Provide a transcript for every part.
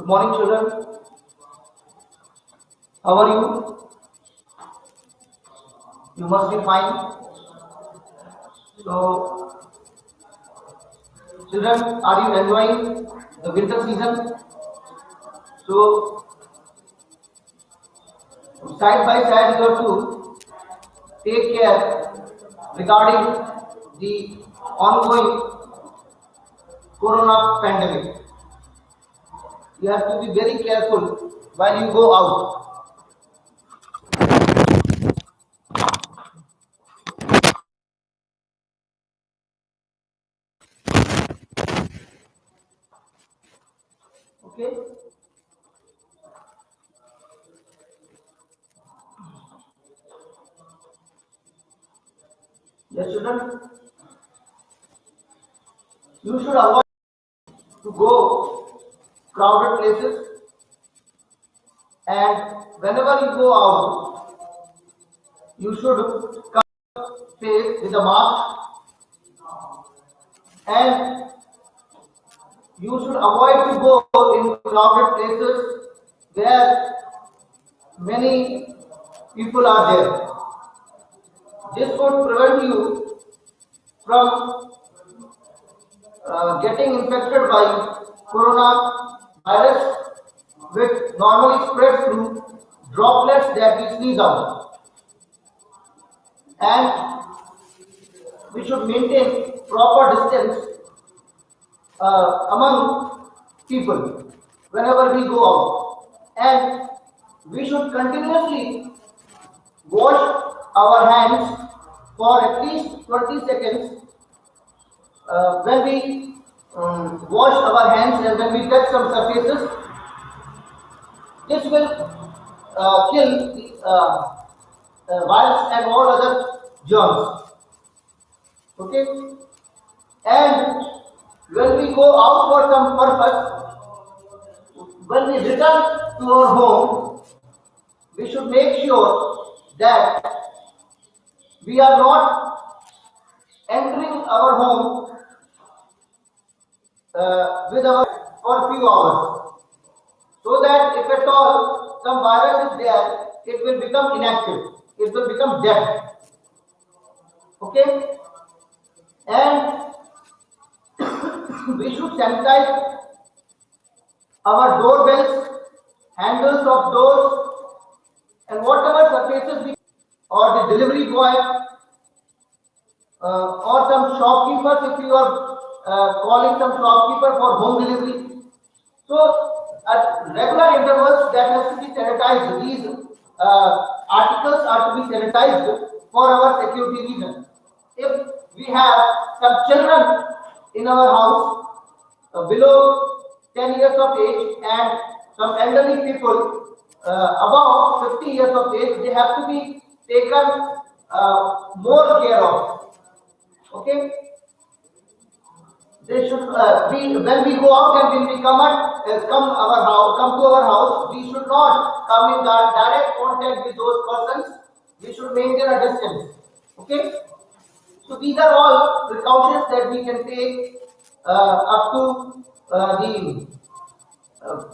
Good morning, children. How are you? You must be fine. So, children, are you enjoying the winter season? So, side by side, you have to take care regarding the ongoing corona pandemic. You have to be very careful while you go out. Okay? Yes, children. You should avoid to go crowded places, and whenever you go out, you should cover face with a mask, and you should avoid to go in crowded places where many people are there. This would prevent you from getting infected by coronavirus, which normally spread through droplets that we sneeze out. And we should maintain proper distance among people whenever we go out, and we should continuously wash our hands for at least 20 seconds when we wash our hands and when we touch some surfaces. This will kill the virus and all other germs. Okay, and when we go out for some purpose, when we return to our home, we should make sure that we are not entering our home with our for few hours, so that if at all some virus is there, it will become inactive, it will become dead. Okay, and we should sanitize our doorbells, handles of doors, and whatever surfaces we, or the delivery boy, or some shopkeepers, if you are calling some shopkeeper for home delivery. So at regular intervals that has to be sanitized. These articles are to be sanitized for our security reason. If we have some children in our house below 10 years of age and some elderly people above 50 years of age, they have to be taken more care of. Okay, they should be, when we go out and when we come to our house, we should not come in direct contact with those persons. We should maintain a distance. Okay, so these are all precautions that we can take up to the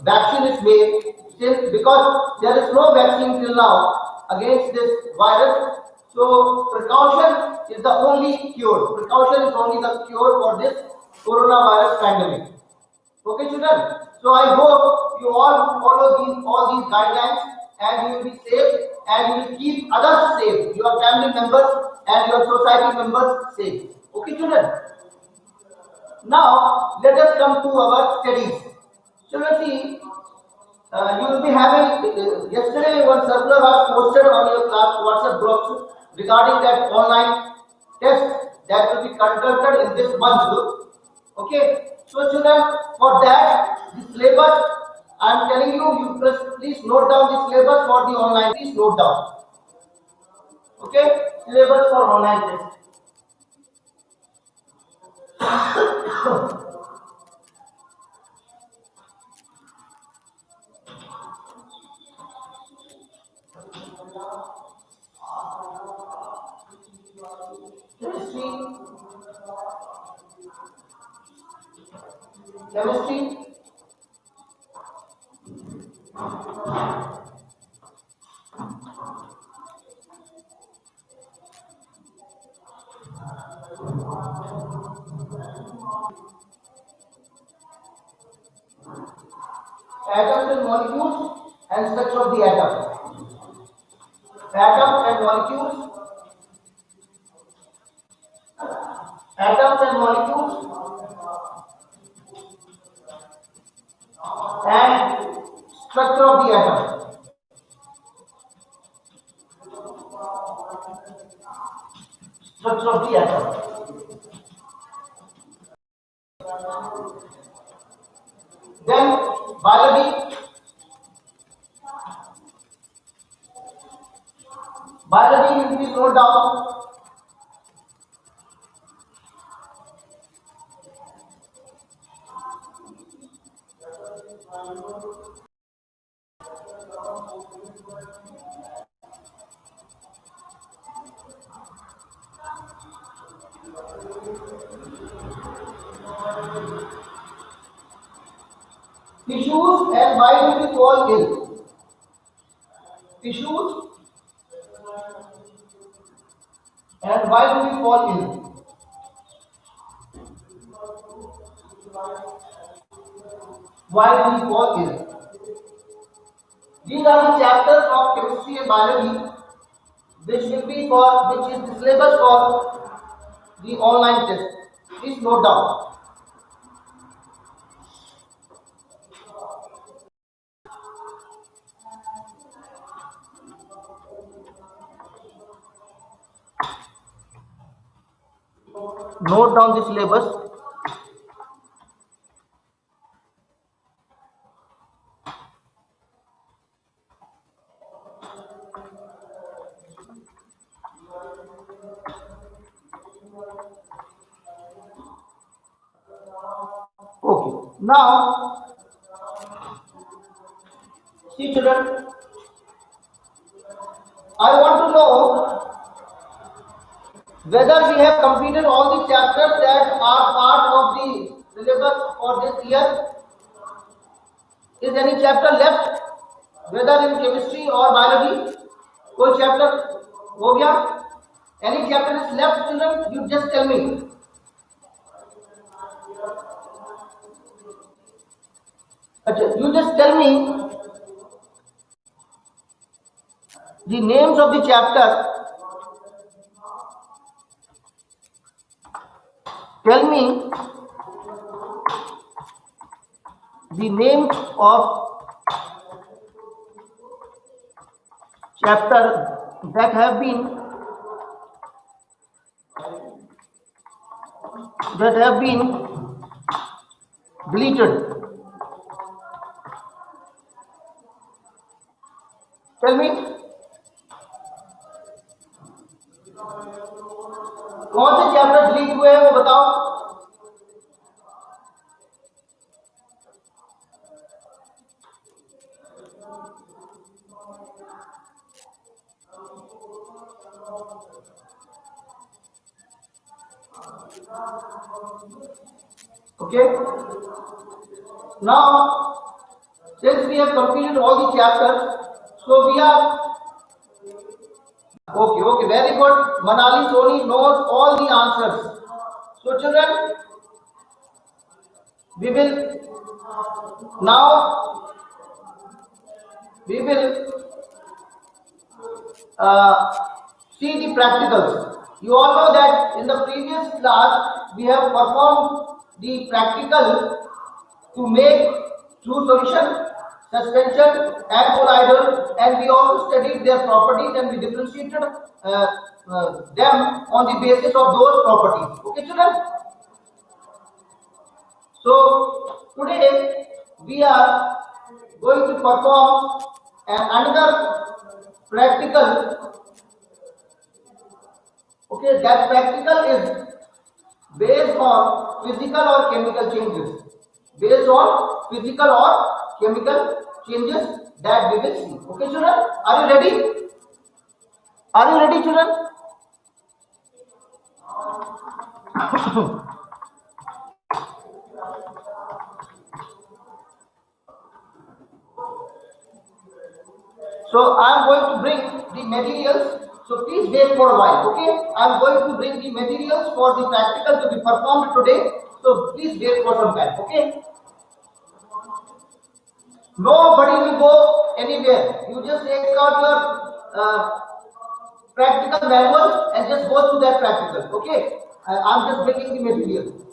vaccine is made. Still, because there is no vaccine till now against this virus, so precaution is the only cure. Precaution is only the cure for this coronavirus pandemic. Okay, children. So I hope you all follow all these guidelines, and you will be safe, and you will keep others safe, your family members and your society members safe. Okay, children. Now let us come to our studies. Children, see, you will be having yesterday one circular was posted on your class WhatsApp group regarding that online test that will be conducted in this month. Okay, so children, for that the syllabus I am telling you, please note down the syllabus for the online. Please note down. Okay, syllabus for online test. Chemistry, Atoms and molecules and structure of the atom. Atoms and molecules. Atoms and molecules and structure of the atom. Structure of the atom. Then biology. Biology, you please note down. Tissues and why do we fall ill? Tissues and why do we fall ill? Why do we fall ill? These are the chapters of chemistry and biology which is the syllabus for the online test. Please note down. Note down the syllabus. Okay. Now, see children, I want to know whether we have completed all the chapters that are part of the syllabus for this year. Is any chapter left, whether in chemistry or biology? कोई chapter हो गया? Any chapter is left, children? You just tell me. You just tell me the names of the chapter. Tell me the names of chapter that have been deleted. Tell me, कौन से chapter delete हुए हैं वो बताओ. Okay. Now, since we have completed all the chapters, so we are okay. Very good. Manali Soni knows all the answers. So, children, we will see the practicals. You all know that in the previous class we have performed the practical to make true solution, suspension and colloidal, and we also studied their properties and we differentiated them on the basis of those properties. Okay, children? So today we are going to perform another practical. Okay, that practical is based on physical or chemical changes. Based on physical or chemical changes that we will see. Okay, children? Are you ready? Are you ready, children? So I am going to bring the materials. So please wait for a while. Okay, I am going to bring the materials for the practical to be performed today. So please wait for some time. Okay. Nobody will go anywhere. You just take out your practical manual and just go through that practical. Okay. I'm just bringing the material.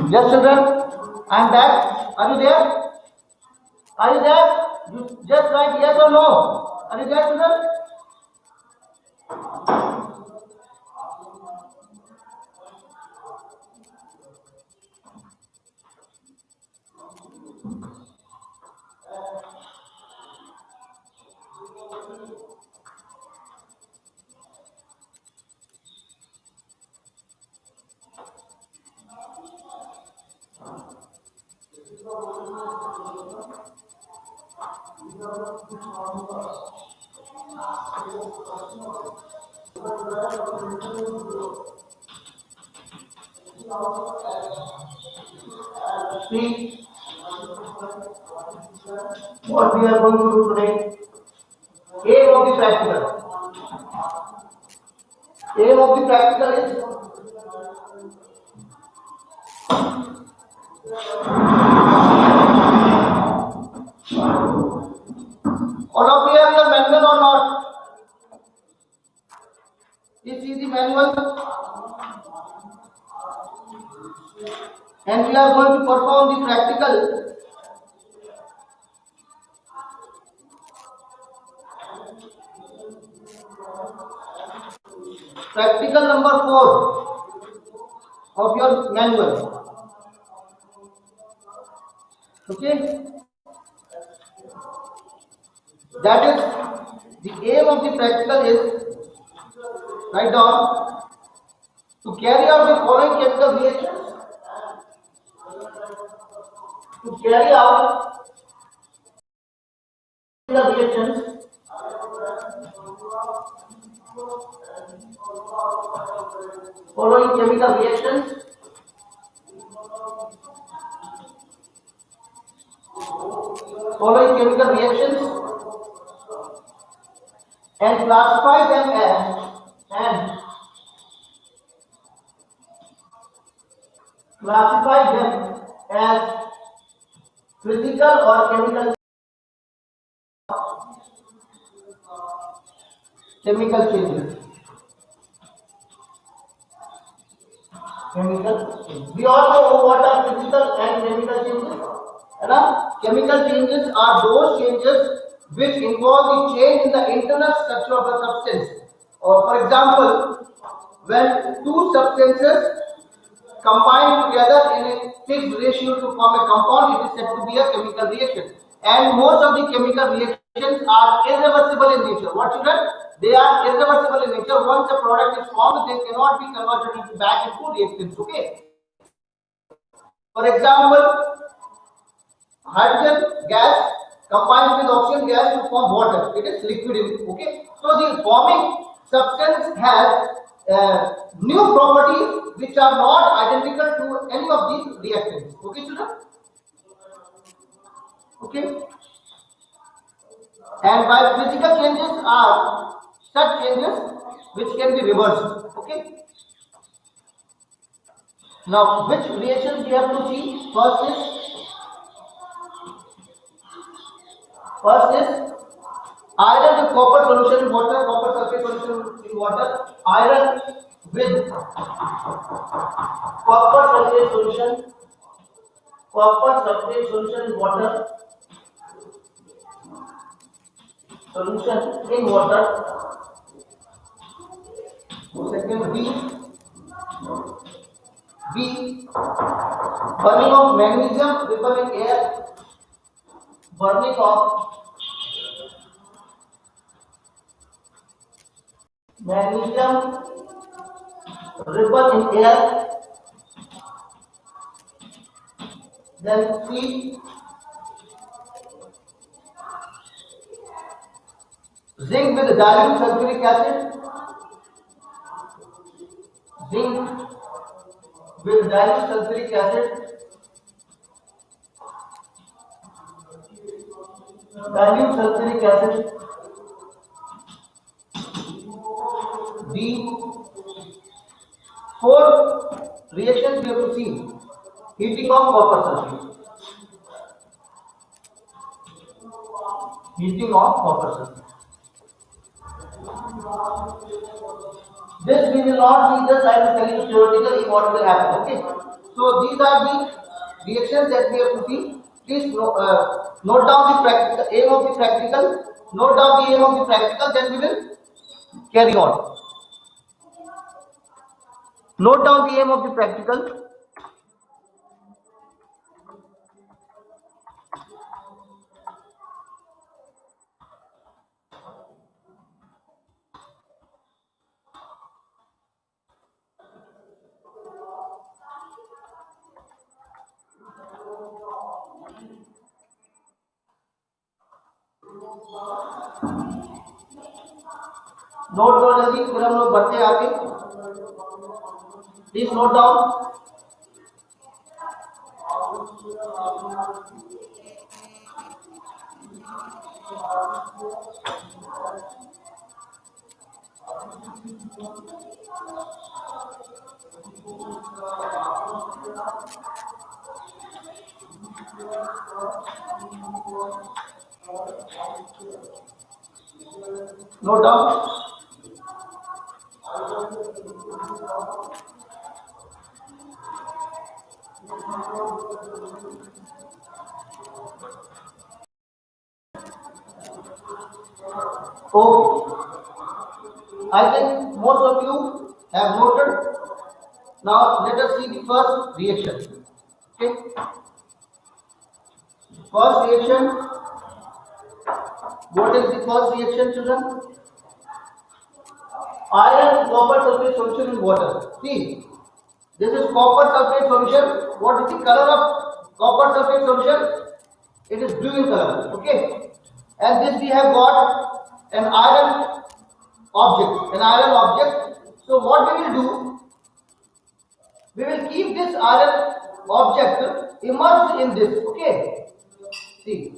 Yes, children, I'm back. Are you there? Are you there? You just write yes or no. Are you there, children? See what we are going to do today. Aim of the practical. Aim of the practical is all of you have your manual or not? This is the manual, and we are going to perform the practical. Practical number 4 of your manual. Okay, that is the aim of the practical is, write down, to carry out the following chemical reactions. To carry out the reactions following chemical reactions and classify them as physical or chemical changes. chemical change. We all know what are physical and chemical changes. Chemical changes are those changes which involve the change in the internal structure of a substance. Or for example, when two substances combine together in a fixed ratio to form a compound, it is said to be a chemical reaction. And most of the chemical reactions are irreversible in nature. What children? They are irreversible in nature. Once a product is formed, they cannot be converted into back into reactants. Okay. For example, hydrogen gas combines with oxygen gas to form water. It is liquid. Okay. So the forming substance has new properties which are not identical to any of these reactants. Okay, children? Okay. And by physical changes are such changes which can be reversed. Okay. Now, which reactions we have to see? First is iron with copper solution in water, copper sulfate solution in water, iron with copper sulfate solution in water, Second, B, burning of magnesium vapor in air, burning of magnesium vapor in air. Then C, zinc with dilute sulfuric acid, D, four reactions we have to see. Heating of copper sulfate. This we will not see, just I will tell you theoretically what will happen. Okay. So these are the reactions that we have to see. Please note down the aim of the practical. Note down the aim of the practical. Then we will carry on. Note down the aim of the practical. Note करो जल्दी, फिर हम लोग बढ़ते आगे. Please note down. Note down. Okay. I think most of you have noted. Now let us see the first reaction. Okay. First reaction. What is the first reaction, children? Iron copper sulfate solution in water. See, this is copper sulfate solution. What is the color of copper sulfate solution? It is blue in color. Okay. And this we have got an iron object. So what we will do? We will keep this iron object immersed in this. Okay. See.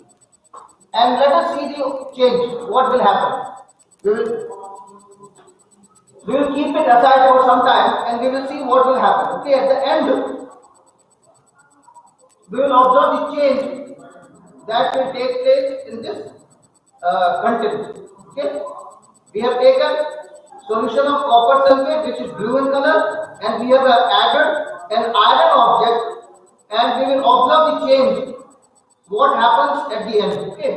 And let us see the change. What will happen? We will keep it aside for some time and we will see what will happen. Okay, at the end, we will observe the change that will take place in this content. Okay, we have taken solution of copper sulfate which is blue in color and we have added an iron object and we will observe the change, what happens at the end. Okay.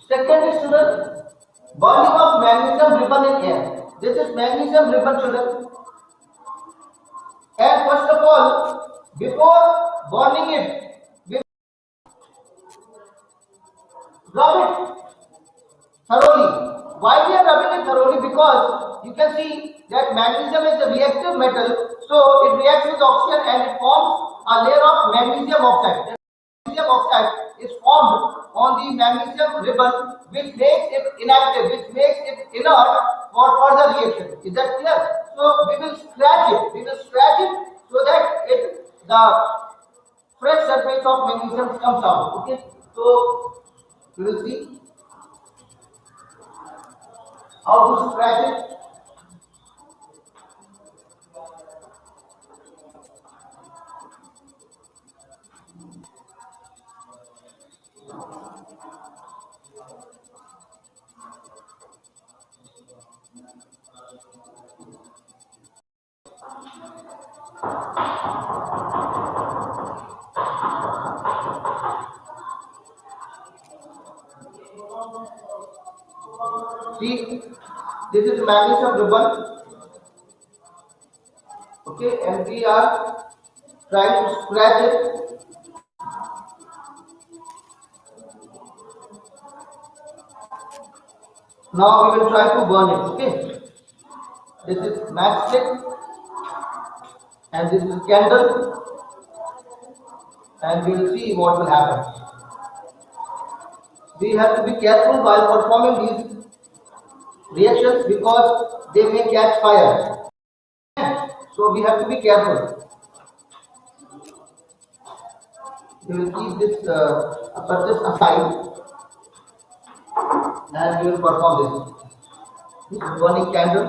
Second is student, burning of magnesium ribbon in air. This is magnesium ribbon, children. And first of all, before burning it, we rub it thoroughly. Why we are rubbing it thoroughly? Because you can see that magnesium is a reactive metal, so it reacts with oxygen and it forms a layer of magnesium oxide. Magnesium oxide is formed on the magnesium ribbon, which makes it inactive, which makes it inert for further reaction. Is that clear? So we will scratch it. We will scratch it so that the fresh surface of magnesium comes out. Okay. So we will see how to scratch it. See, this is magnesium ribbon. Okay, and we are trying to scratch it. Now we will try to burn it. Okay, this is matchstick and this is candle, and we will see what will happen. We have to be careful while performing these reactions because they may catch fire. So we have to be careful. We will keep this purchase aside and we will perform this. This is burning candle.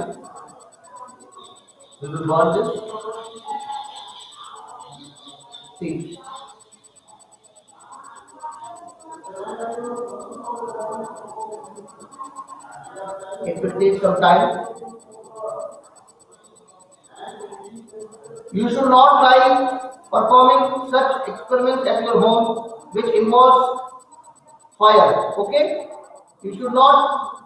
We will burn this. See. It will take some time. You should not try performing such experiments at your home which involves fire. Okay? You should not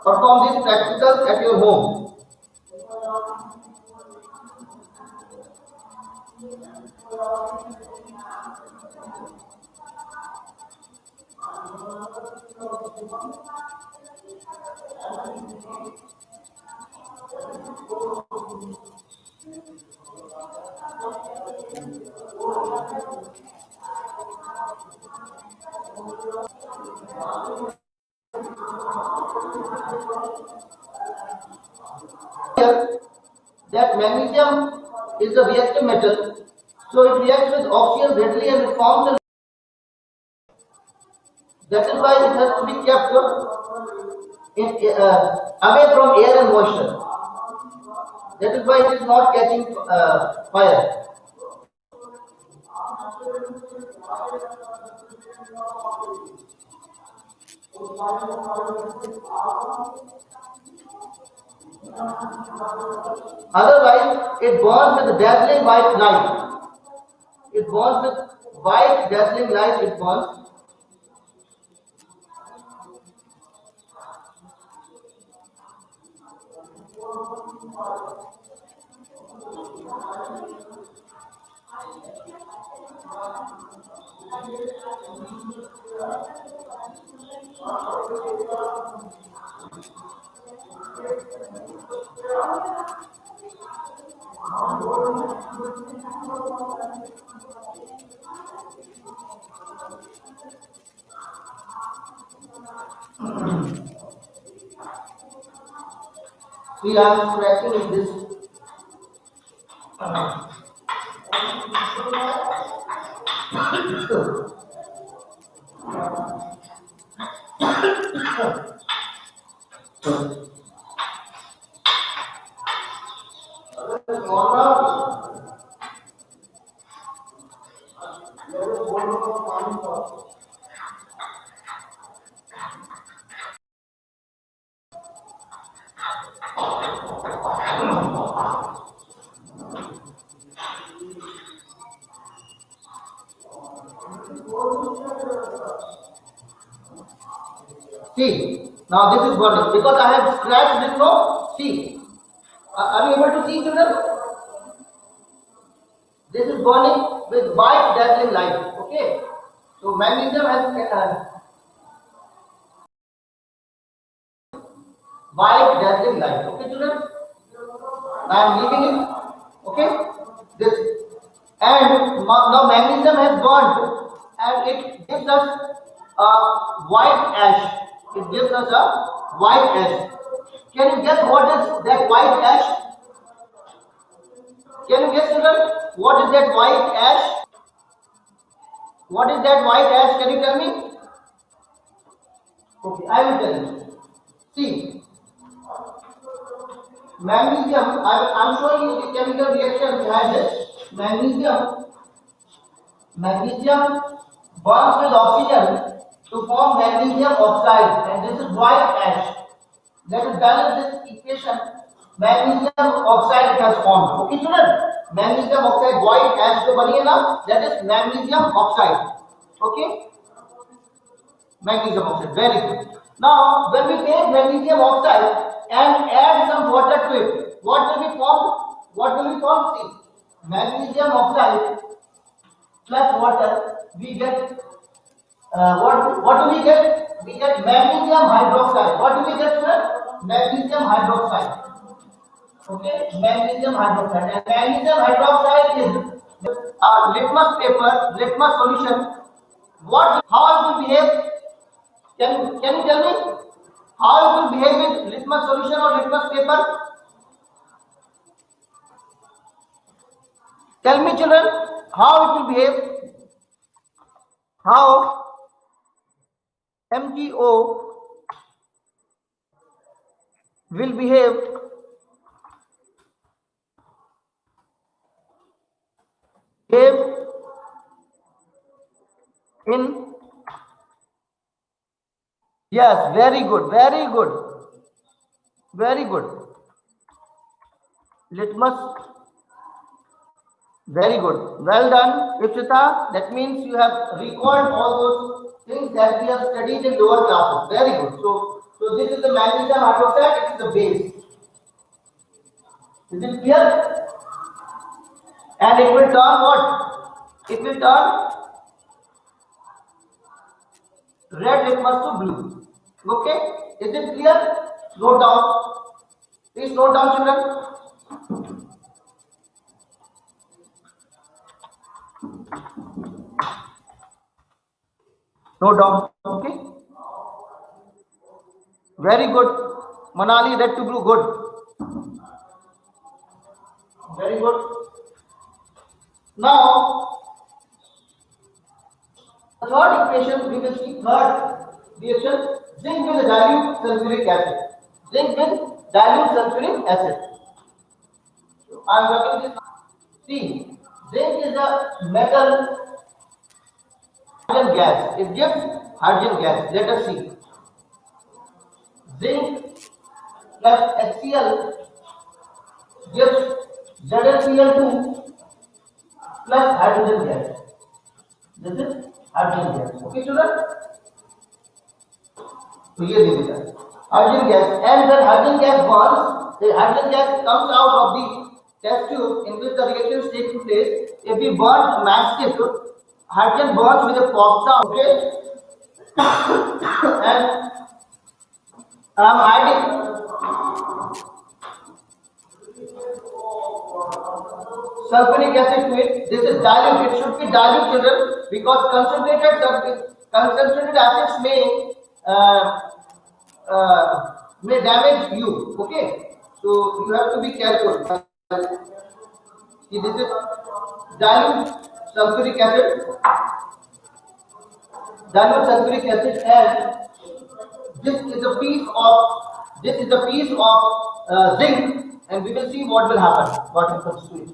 perform these practicals at your home. That magnesium is a reactive metal, so it reacts with oxygen readily and it forms a. That is why it has to be kept away from air and moisture. That is why it is not catching fire. Otherwise, it burns with dazzling white light. It burns with white dazzling light. It burns. We are scratching in this. See, now this is burning because I have scratched this no. See, are you able to see, children? This is burning with white dazzling light. Okay, so magnesium has white dazzling light. Okay, children. I am leaving it. Okay, this and now magnesium has burnt and it gives us a white ash. It gives us a white ash. Can you guess what is that white ash? Can you guess, children? What is that white ash? What is that white ash? Can you tell me? Okay, I will tell you. See, magnesium, I'm showing you the chemical reaction behind it. Magnesium burns with oxygen to form magnesium oxide, and this is white ash. Let us balance this equation. Magnesium oxide has formed. Okay, children? Magnesium oxide, white ash जो बनी है ना, that is magnesium oxide. Okay? Magnesium oxide, very good. Now, when we take magnesium oxide and add some water to it, what will be formed? What will be formed? See, magnesium oxide plus water, we get what do we get? We get magnesium hydroxide. What do we get, sir? Magnesium hydroxide. Okay, magnesium hydroxide. And magnesium hydroxide is a litmus paper, litmus solution. How it will behave? Can you tell me how it will behave with litmus solution or litmus paper? Tell me, children, how it will behave? How MgO will behave in, yes, very good, very good, very good. Litmus, very good, well done, Ipsita. That means you have recalled all those things that we have studied in lower classes. Very good. So this is the magnesium hydroxide. It is the base. Is it clear? And it will turn what? It will turn red litmus to blue. Okay? Is it clear? Note down. Please note down, children. Note down. Okay? Very good. Manali, red to blue, good. Very good. Now, the third equation we will see, third reaction, zinc with dilute sulfuric acid. Zinc with dilute sulfuric acid. I am working this. See, zinc is a metal hydrogen gas. It gives hydrogen gas. Let us see. Zinc plus HCl gives ZnCl2 plus hydrogen gas. This is hydrogen gas. Okay, children? So ये दे देता है hydrogen gas, and when hydrogen gas burns, the hydrogen gas comes out of the test tube in which the reactions take place. If we burn a matchstick, hydrogen burns with a pop sound. Okay, and I am adding sulfuric acid to it. This is dilute. It should be dilute, children, because concentrated acids may damage you. Okay, so you have to be careful. See, this is dilute sulfuric acid. Dilute sulfuric acid, and this is a piece of zinc, and we will see what will happen. What happens to it?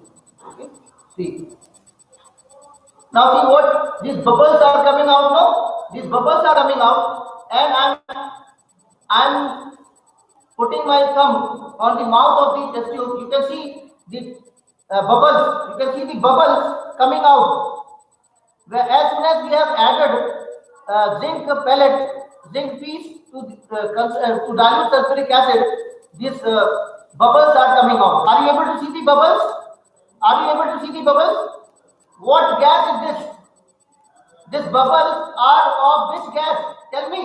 Okay, see. Now see what these bubbles are coming out now. These bubbles are coming out, and I'm putting my thumb on the mouth of the test tube, you can see the bubbles. You can see the bubbles coming out. As soon as we have added zinc pellet, zinc piece to dilute sulfuric acid, these bubbles are coming out. Are you able to see the bubbles? Are you able to see the bubbles? What gas is this? These bubbles are of which gas? Tell me.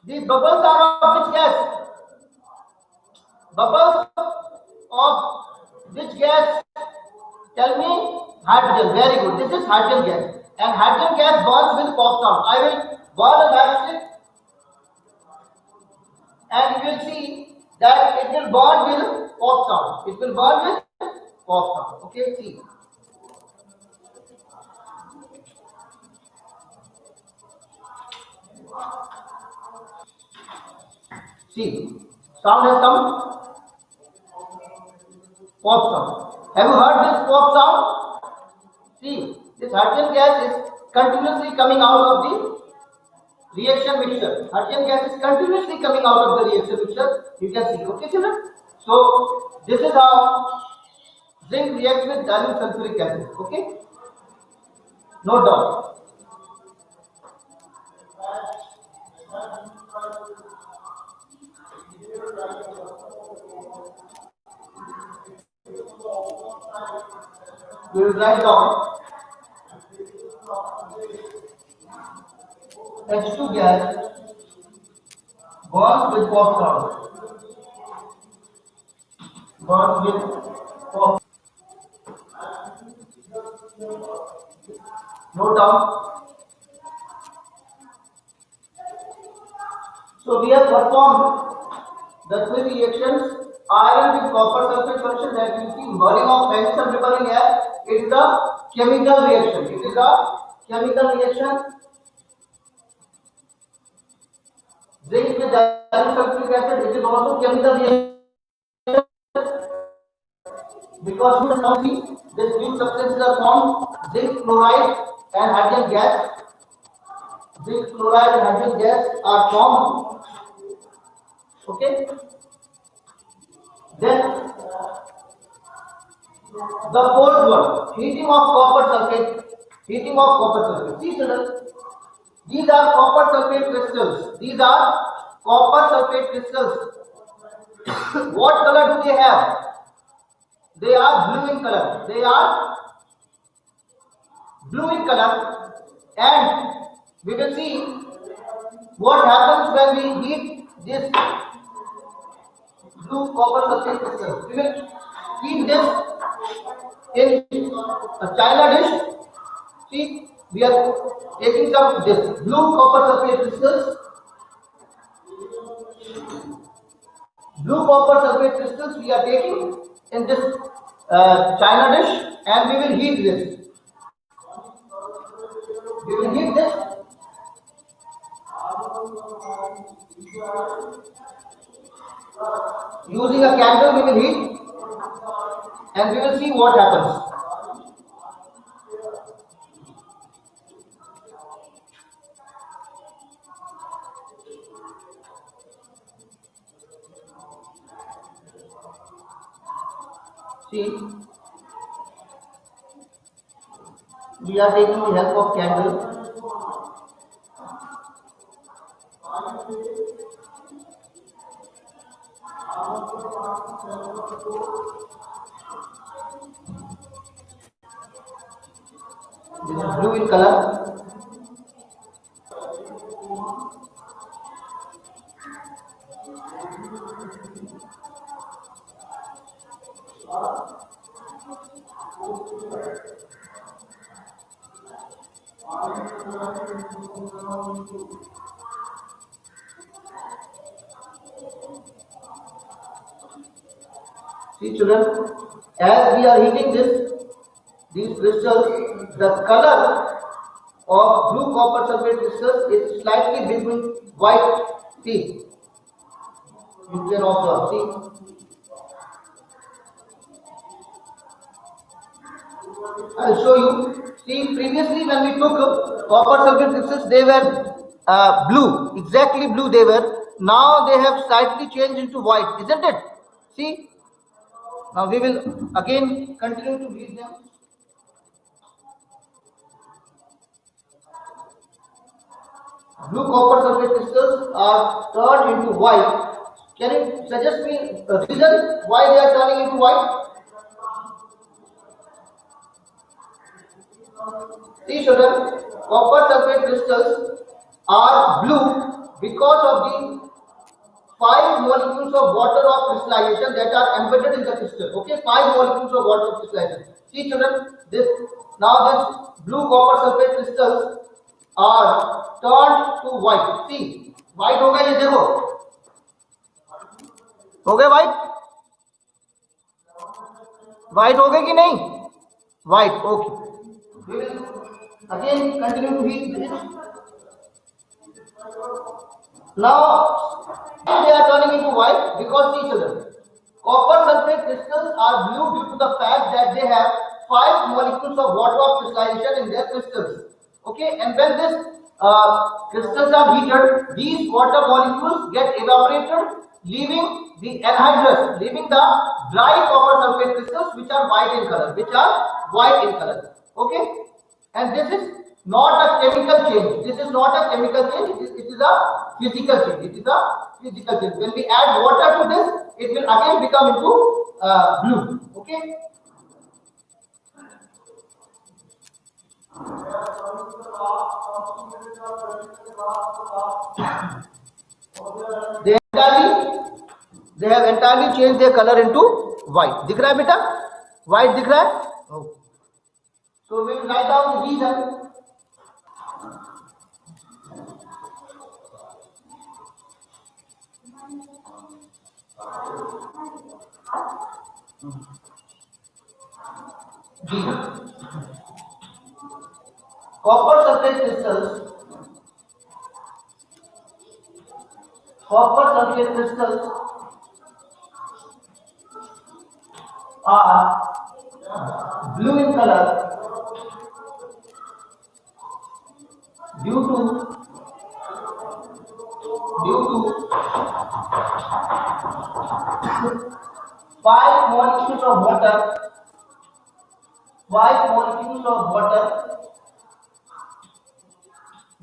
These bubbles are of which gas? Bubbles of which gas? Tell me. Hydrogen. Very good. This is hydrogen gas. And hydrogen gas burns with pop sound. I will burn a matchstick and you will see that it will burn with pop sound. It will burn with pop sound. Okay, see. See, sound has come. Pop sound. Have you heard this pop sound? See, this hydrogen gas is continuously coming out of the reaction mixture. Hydrogen gas is continuously coming out of the reaction mixture. You can see. Okay, children? So, this is how zinc reacts with dilute sulfuric acid. Okay? No doubt. We will write down H2 gas burns with pop sound. Burns with pop. Note down. So we have performed the three reactions. Iron with copper sulfate solution, that you see burning of magnesium vapor in air. It is a chemical reaction. It is a chemical reaction. Zinc with dilute sulfuric acid. It is also chemical reaction. Because you can see these new substances are formed: zinc chloride and hydrogen gas. Zinc chloride and hydrogen gas are formed. Okay. Then the fourth one, heating of copper sulfate. Heating of copper sulfate. See, children, these are copper sulfate crystals. These are copper sulfate crystals. What color do they have? They are blue in color. They are blue in color, and we will see what happens when we heat this blue copper sulfate crystal. We will keep this in a china dish. See, we are taking some this blue copper sulfate crystals. Blue copper sulfate crystals we are taking in this china dish, and we will heat this. We will heat this. Using a candle, we will heat, and we will see what happens. See, we are taking the help of candle. This is blue in color. See, children, as we are heating these crystals, the color of blue copper sulfate crystals is slightly between white. See, you can observe. See, I'll show you. See, previously when we took copper sulfate crystals, they were blue, exactly blue they were. Now they have slightly changed into white, isn't it? See, now we will again continue to read them. Blue copper sulfate crystals are turned into white. Can you suggest me a reason why they are turning into white? See children, copper sulfate crystals are blue because of the 5 molecules of water of crystallization that are embedded in the crystal. Okay, 5 molecules of water of crystallization. See children, this blue copper sulfate crystals are turned to white. See, white हो गया, ये देखो हो गए white हो गए कि नहीं? White. Okay, we will again continue to read this. Now they are turning into white because see children, copper sulfate crystals are blue due to the fact that they have 5 molecules of water of crystallization in their crystals. Okay, and when this crystals are heated, these water molecules get evaporated, leaving the anhydrous, leaving the dry copper sulfate crystals which are white in color. Okay, and this is not a chemical change. This is not a chemical change. It is a physical change. When we add water to this, it will again become into blue. Okay. They have entirely changed their color into white. दिख रहा है बेटा? White दिख रहा है? Okay. So we will write down the reason. Copper sulfate crystals are blue in color due to 5 molecules of water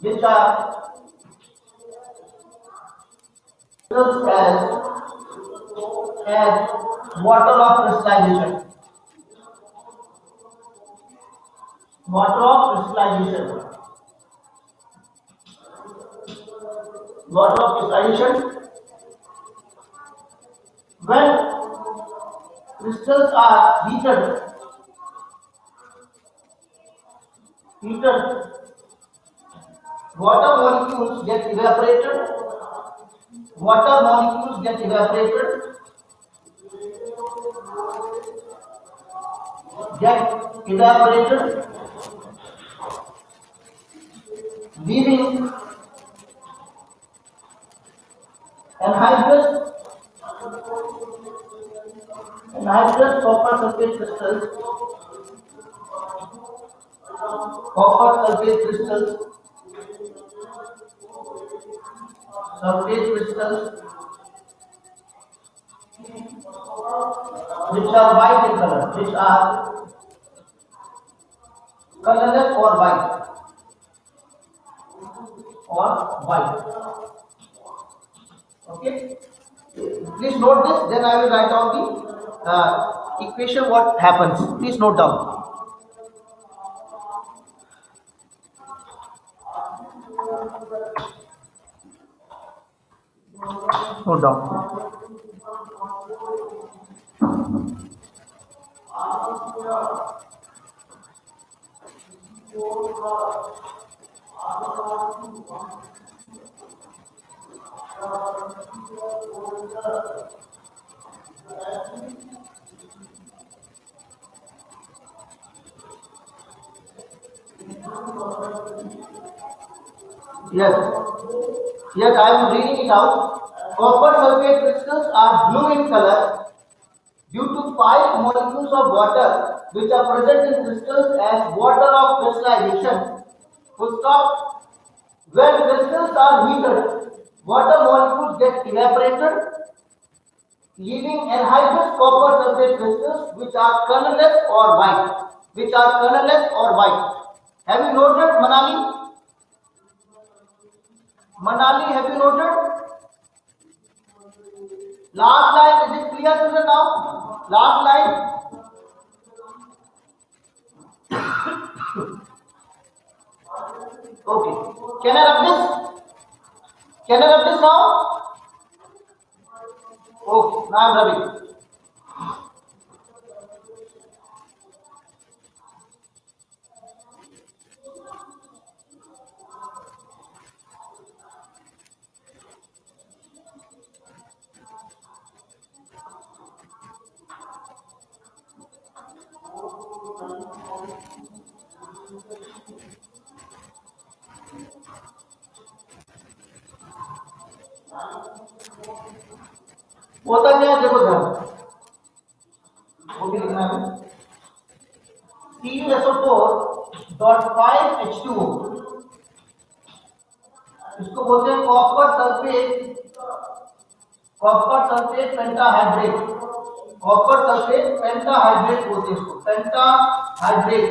which are as water of crystallization. When crystals are heated, water molecules get evaporated. Leaving anhydrous copper sulfate crystals which are white in color, which are colorless or white. Okay, please note this, then I will write down the equation what happens. Please note down. Note down. Yes, I am reading it out. Copper sulfate crystals are blue in color due to 5 molecules of water which are present in crystals as water of crystallization. Full stop. When crystals are heated, water molecules get evaporated, leaving anhydrous copper sulfate crystals which are colorless or white. Which are colorless or white. Have you noted Manali? Manali, have you noted? Last line, is it clear children now? Last line. Okay. Can I rub this? Can I rub this now? Okay, now I'm rubbing. होता क्या है देखो ध्यान वो भी लिखना है CuSO4.5H2O इसको बोलते हैं कॉपर सल्फेट पेंटाहाइड्रेट बोलते हैं इसको pentahydrate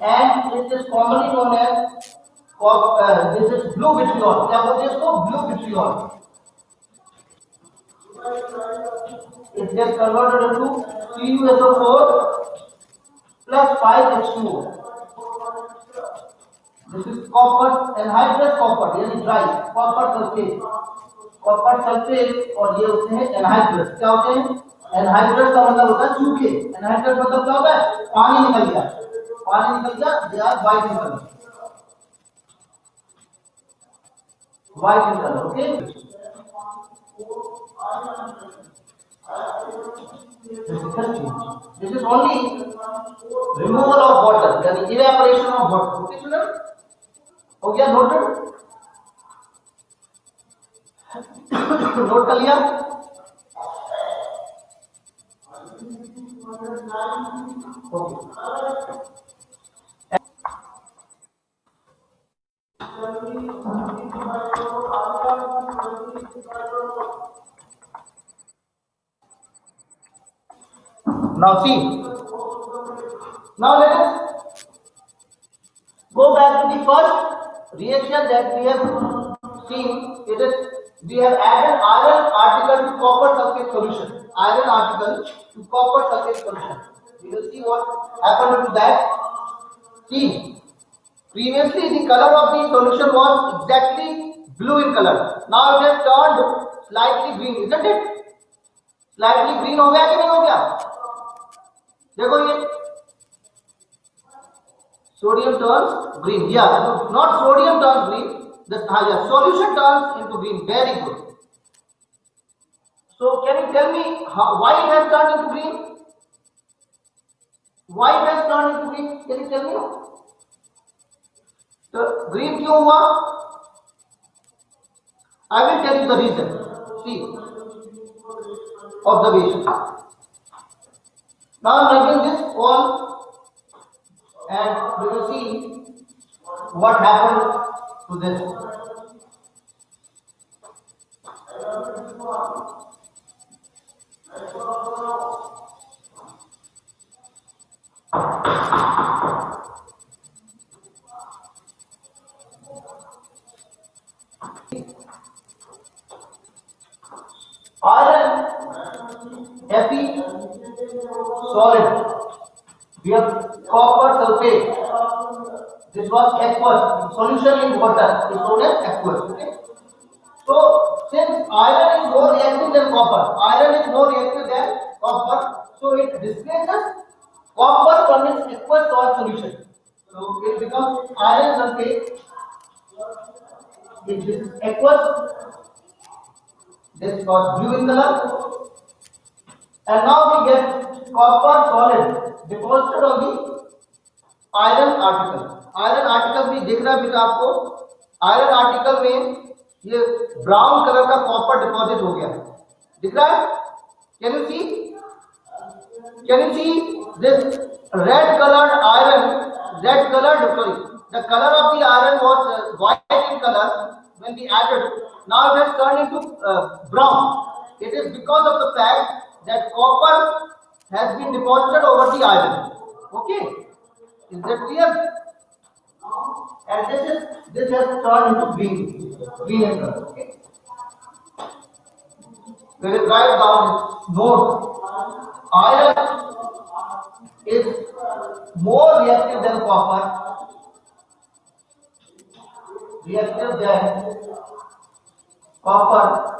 and it is commonly known as this is blue vitriol क्या बोलते हैं इसको blue vitriol it gets converted into CuSO4 plus 5H2O. This is copper anhydrous copper यानी dry copper sulfate और ये होते हैं anhydrous क्या होते हैं anhydrous का मतलब होता है सूखे anhydrous मतलब क्या होता है पानी निकल गया they are white in color okay. This is only removal of water, यानी evaporation of water. Okay, children? हो गया noted? नोट कर लिया? Okay. Now see. Now let us go back to the first reaction that we have seen. It is we have added iron article to copper sulfate solution. We will see what happened to that. See, previously the color of the solution was exactly blue in color. Now it has turned slightly green, isn't it? Slightly green हो गया कि नहीं हो गया? देखो ये sodium turns green. Yeah, not sodium turns green. Solution turns into green. Very good. So can you tell me why it has turned into green? Why it has turned into green? Can you tell me? So green क्यों हुआ? I will tell you the reason. See, observation. Now I am writing this all and we will see what happened to this. Iron Fe solid. We have copper sulfate. This was aqueous. Solution in water is known as aqueous. Okay? So since iron is more reactive than copper, so it displaces copper from its aqueous solid solution. So it becomes iron sulfate. This is aqueous. This was blue in color. And now we get copper solid deposited on the iron article. Iron article भी दिख रहा है बेटा आपको? Iron article में ये brown color का copper deposit हो गया है. दिख रहा है? Can you see? Can you see this red colored iron? The color of the iron was white in color when we added. Now it has turned into brown. It is because of the fact that copper has been deposited over the iron. Okay, is that clear? And this has turned into green in color. Okay, we will write down note. Iron is more reactive than copper. Reactive than copper.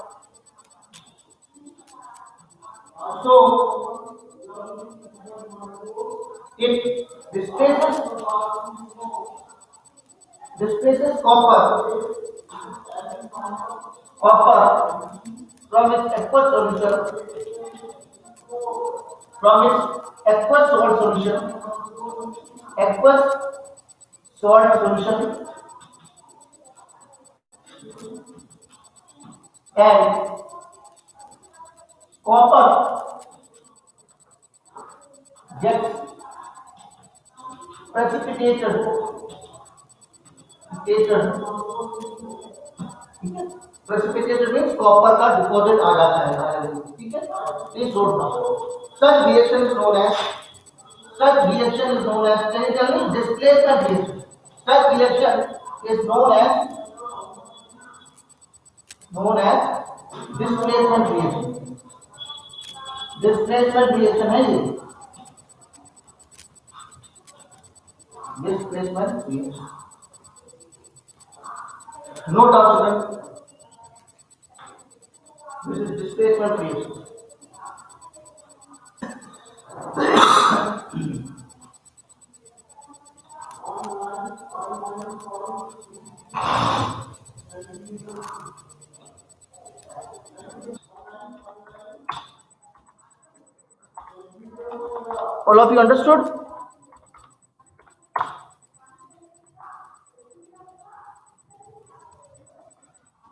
So it displaces copper from its aqueous solution, aqueous salt solution, and copper gets precipitated. Precipitated means copper का deposit आ जाता है, ठीक है? Please note down. Such reaction is known as. Can you tell me displacement reaction? Such reaction is known as displacement reaction. Displacement reaction है ये. Displacement reaction. Note down, student. This is displacement reaction. All of you understood?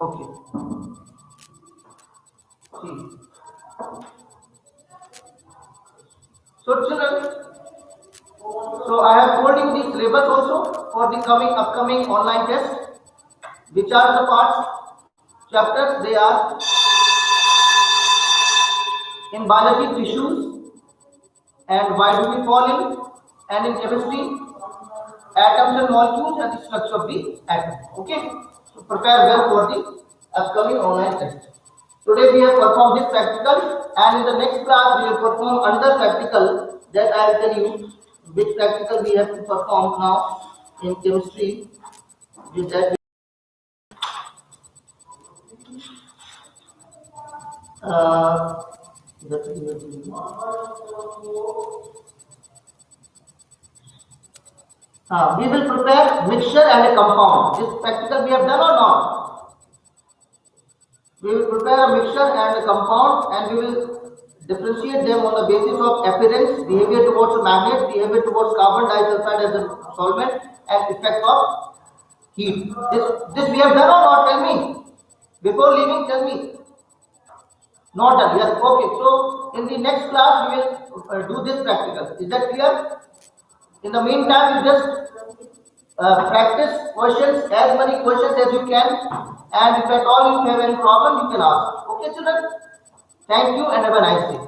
Okay. See. So children, I have told you the syllabus also for the upcoming online test. Which are the chapters? They are in biology, tissues, and why do we fall in, and in chemistry, atoms and molecules, and the structure of the atom. Okay, so prepare well for the upcoming online test. Today we have performed this practical, and in the next class we will perform another practical that I will tell you which practical we have to perform now in chemistry. With that, we will prepare mixture and a compound. This practical we have done or not? We will prepare a mixture and a compound, and we will differentiate them on the basis of appearance, behavior towards a magnet, behavior towards carbon disulfide as a solvent, and effect of heat. This we have done or not? Tell me. Before leaving, tell me. Not done. Yes. Okay. So in the next class we will do this practical. Is that clear? In the meantime, you just practice questions, as many questions as you can, and if at all you have any problem, you can ask. Okay, children? Thank you and have a nice day.